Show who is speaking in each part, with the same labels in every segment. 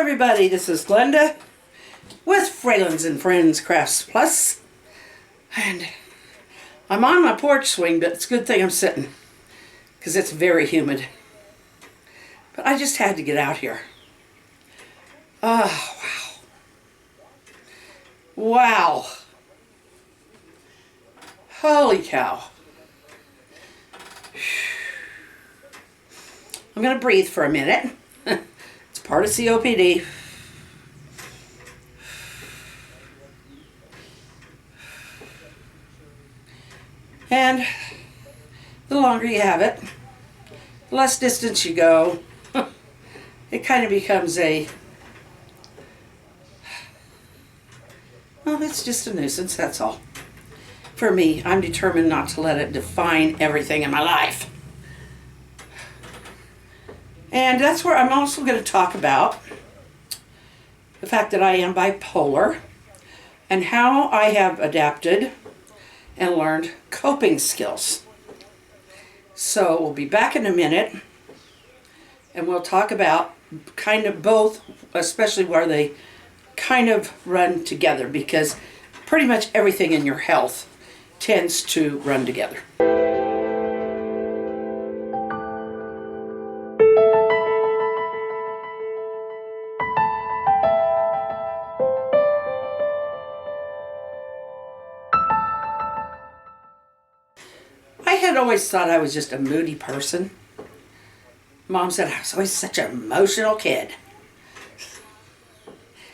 Speaker 1: everybody, this is Glenda with Fralins and Friends Crafts Plus, and I'm on my porch swing, but it's a good thing I'm sitting because it's very humid. But I just had to get out here. Oh, wow. Wow. Holy cow. I'm going to breathe for a minute. It's part of COPD. And the longer you have it, the less distance you go. It kind of becomes well, it's just a nuisance, that's all. For me, I'm determined not to let it define everything in my life. And that's where I'm also going to talk about the fact that I am bipolar and how I have adapted and learned coping skills. So we'll be back in a minute and we'll talk about kind of both, especially where they kind of run together, because pretty much everything in your health tends to run together. I had always thought I was just a moody person. Mom said I was always such an emotional kid.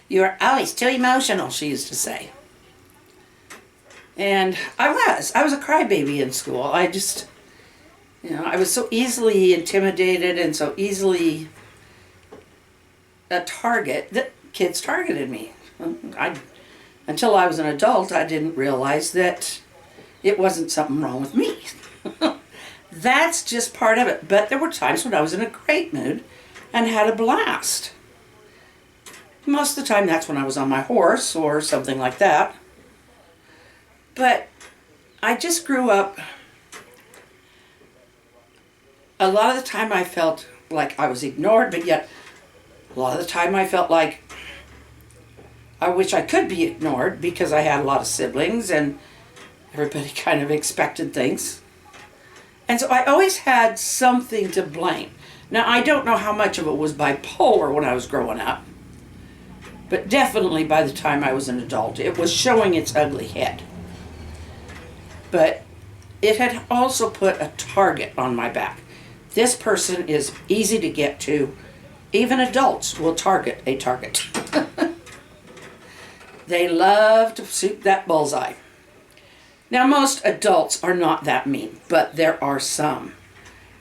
Speaker 1: You're always too emotional, she used to say. And I was a crybaby in school. I just, I was so easily intimidated and so easily a target that kids targeted me. Until I was an adult, I didn't realize that it wasn't something wrong with me. That's just part of it. But there were times when I was in a great mood and had a blast. Most of the time that's when I was on my horse or something like that. But I just grew up, a lot of the time I felt like I was ignored, but yet a lot of the time I felt like I wish I could be ignored because I had a lot of siblings and everybody kind of expected things. And so I always had something to blame. Now, I don't know how much of it was bipolar when I was growing up, but definitely by the time I was an adult, it was showing its ugly head. But it had also put a target on my back. This person is easy to get to. Even adults will target a target. They love to shoot that bullseye. Now, most adults are not that mean, but there are some.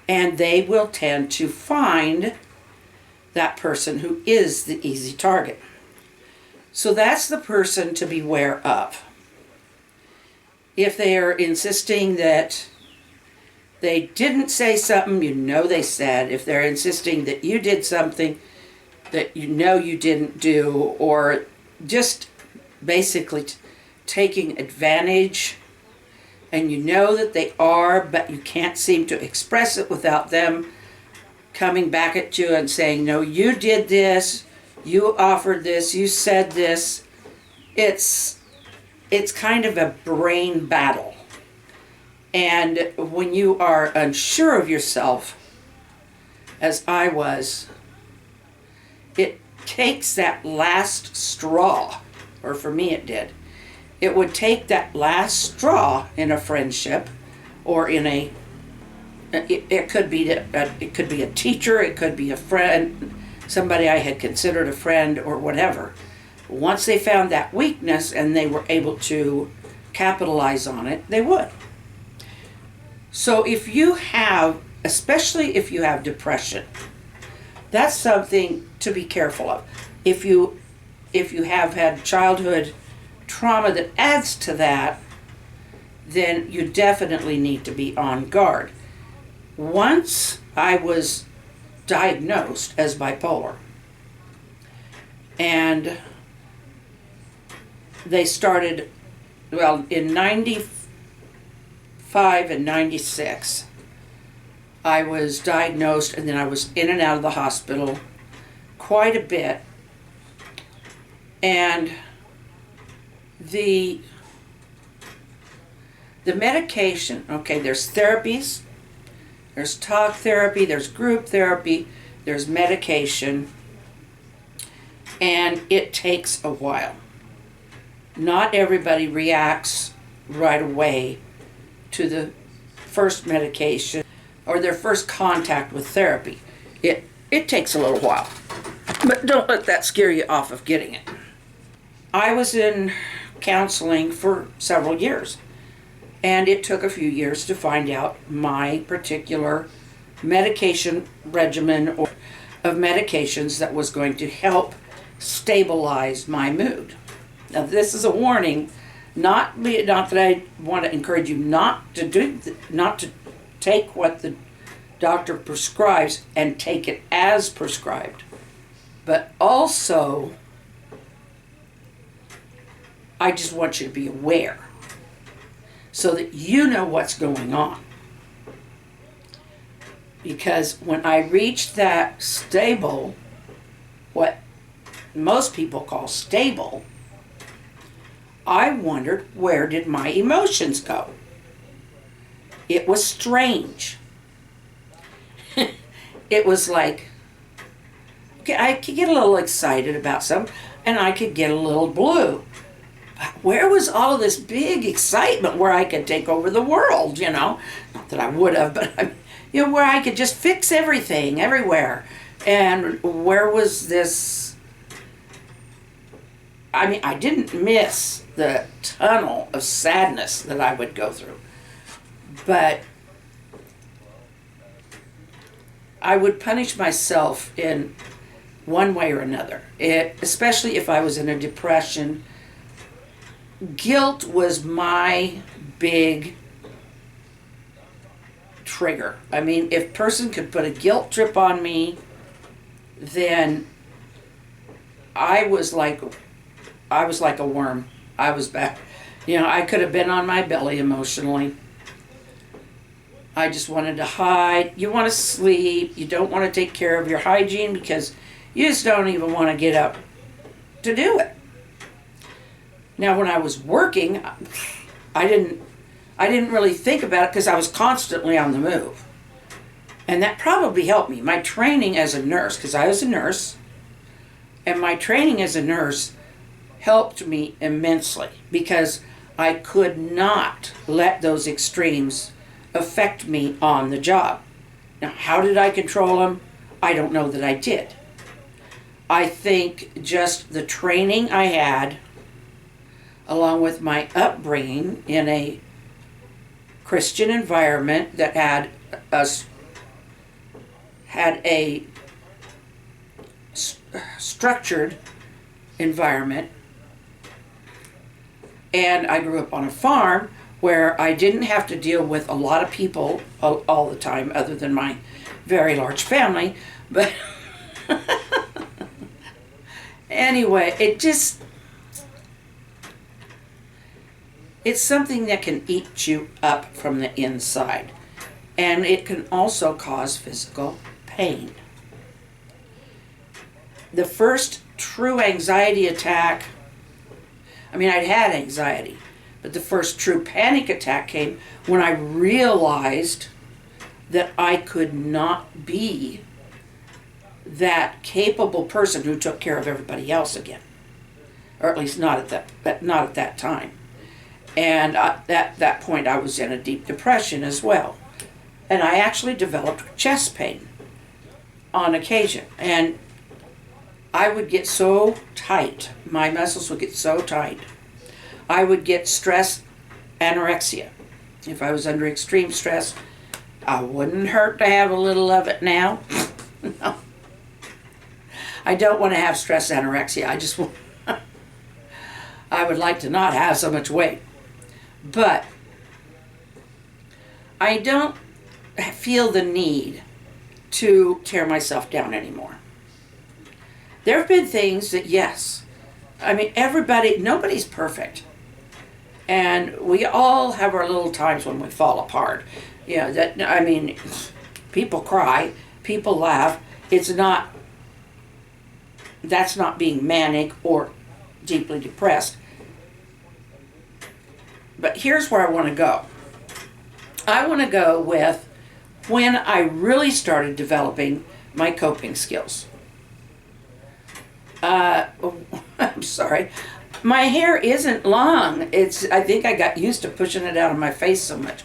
Speaker 1: And they will tend to find that person who is the easy target. So that's the person to beware of. If they are insisting that they didn't say something they said, if they're insisting that you did something that you didn't do, or just basically taking advantage, and you know that they are, but you can't seem to express it without them coming back at you and saying, no, you did this, you offered this, you said this. It's kind of a brain battle. And when you are unsure of yourself, as I was, it takes that last straw, or for me it did. It would take that last straw in a friendship, or in it could be a teacher, it could be a friend, somebody I had considered a friend or whatever. Once they found that weakness and they were able to capitalize on it, they would. So if you have, especially if you have depression, that's something to be careful of. If you have had childhood trauma that adds to that, then you definitely need to be on guard. Once I was diagnosed as bipolar, and they started, in 95 and 96, I was diagnosed, and then I was in and out of the hospital quite a bit And the medication, okay, there's therapies, there's talk therapy, there's group therapy, there's medication, and it takes a while. Not everybody reacts right away to the first medication or their first contact with therapy. It takes a little while, but don't let that scare you off of getting it. I was in counseling for several years, and it took a few years to find out my particular medication regimen or of medications that was going to help stabilize my mood. Now, this is a warning, not that I want to encourage you not to take what the doctor prescribes and take it as prescribed, but also I just want you to be aware so that you know what's going on. Because when I reached that stable, what most people call stable, I wondered, where did my emotions go? It was strange. It was like, okay, I could get a little excited about something, and I could get a little blue. But where was all of this big excitement where I could take over the world, you know? Not that I would have, but you know, where I could just fix everything, everywhere. And where was this? I mean, I didn't miss the tunnel of sadness that I would go through, but I would punish myself in one way or another. Especially if I was in a depression, guilt was my big trigger. I mean, if a person could put a guilt trip on me, then I was like a worm. I was back. You know, I could have been on my belly emotionally. I just wanted to hide. You want to sleep. You don't want to take care of your hygiene because you just don't even want to get up to do it. Now, when I was working, I didn't really think about it because I was constantly on the move. And that probably helped me. My training as a nurse, because I was a nurse, and my training as a nurse helped me immensely because I could not let those extremes affect me on the job. Now, how did I control them? I don't know that I did. I think just the training I had, along with my upbringing in a Christian environment that had a structured environment, and I grew up on a farm where I didn't have to deal with a lot of people all the time, other than my very large family. But anyway, it's something that can eat you up from the inside. And it can also cause physical pain. The first true anxiety attack, I mean, I'd had anxiety, but the first true panic attack came when I realized that I could not be that capable person who took care of everybody else again, or at least not at that time. And at that point, I was in a deep depression as well, and I actually developed chest pain on occasion, and I would get so tight, my muscles would get so tight. I would get stress anorexia. If I was under extreme stress, I wouldn't hurt to have a little of it now. No. I don't want to have stress anorexia. I would like to not have so much weight. But I don't feel the need to tear myself down anymore. There have been things that, yes, I mean, nobody's perfect. And we all have our little times when we fall apart. You know, people cry, people laugh. That's not being manic or deeply depressed. But here's where I want to go. I want to go with when I really started developing my coping skills. I'm sorry. My hair isn't long. I think I got used to pushing it out of my face so much.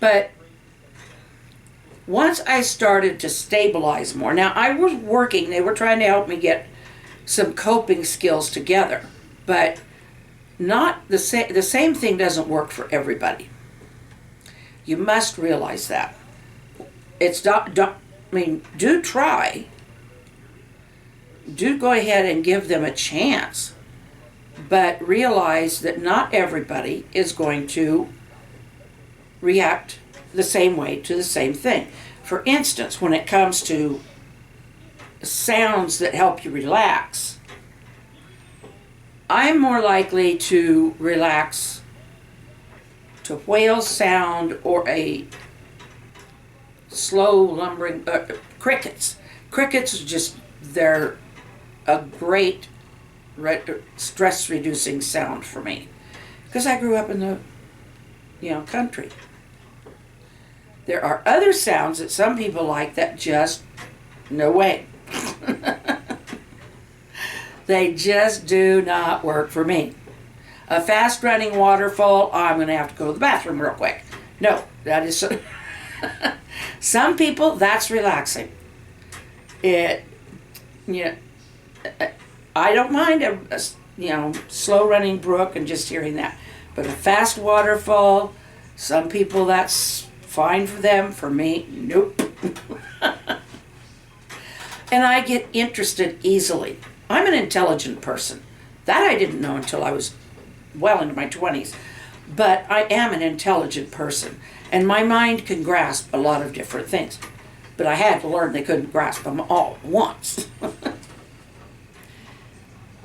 Speaker 1: But once I started to stabilize more, now I was working, they were trying to help me get some coping skills together, but not the same thing doesn't work for everybody. You must realize that. Do try. Do go ahead and give them a chance, but realize that not everybody is going to react the same way to the same thing. For instance, when it comes to sounds that help you relax, I'm more likely to relax to whale sound or a slow lumbering, crickets. Crickets are just, they're a great stress reducing sound for me because I grew up in the country. There are other sounds that some people like that just, no way. They just do not work for me. A fast running waterfall, I'm going to have to go to the bathroom real quick. No, that is so. Some people, that's relaxing. I don't mind a slow running brook and just hearing that. But a fast waterfall, some people that's fine for them. For me, nope. And I get interested easily. I'm an intelligent person. That I didn't know until I was well into my 20s. But I am an intelligent person. And my mind can grasp a lot of different things. But I had to learn they couldn't grasp them all at once.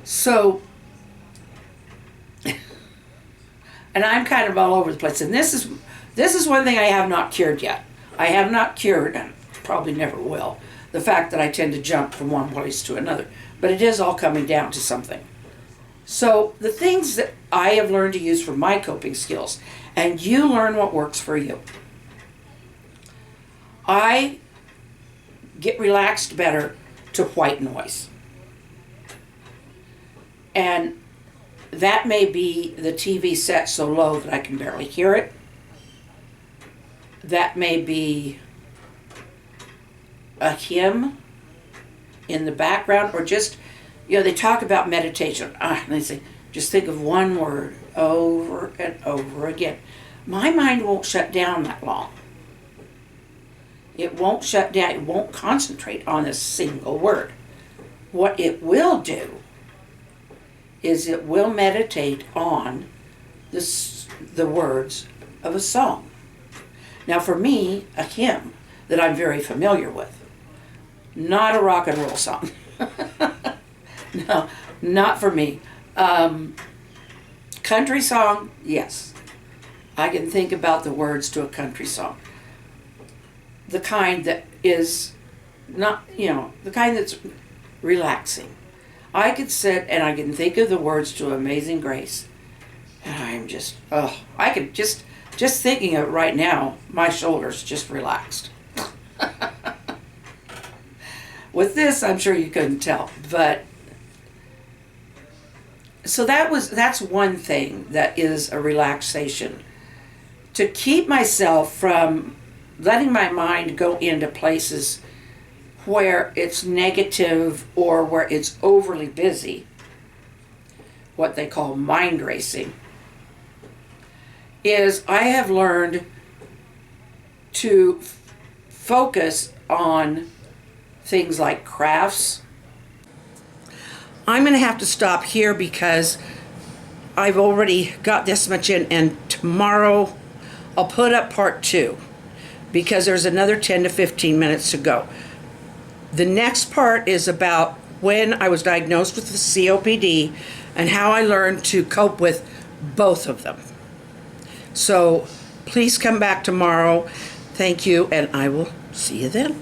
Speaker 1: So, and I'm kind of all over the place. And this is one thing I have not cured yet. I have not cured, and probably never will, the fact that I tend to jump from one place to another. But it is all coming down to something. So the things that I have learned to use for my coping skills, and you learn what works for you. I get relaxed better to white noise. And that may be the TV set so low that I can barely hear it. That may be a hymn in the background, or just, they talk about meditation. And they say, just think of one word over and over again. My mind won't shut down that long. It won't shut down. It won't concentrate on a single word. What it will do is it will meditate on the words of a song. Now for me, a hymn that I'm very familiar with, not a rock and roll song. No, not for me. Country song, yes. I can think about the words to a country song. The kind that is not, the kind that's relaxing. I could sit and I can think of the words to Amazing Grace. And I'm just, I could just thinking of it right now, my shoulders just relaxed. With this, I'm sure you couldn't tell, but so that's one thing that is a relaxation. To keep myself from letting my mind go into places where it's negative or where it's overly busy, what they call mind racing, is I have learned to focus on things like crafts. I'm going to have to stop here because I've already got this much in, and tomorrow I'll put up part 2 because there's another 10 to 15 minutes to go. The next part is about when I was diagnosed with the COPD and how I learned to cope with both of them. So please come back tomorrow. Thank you, and I will see you then.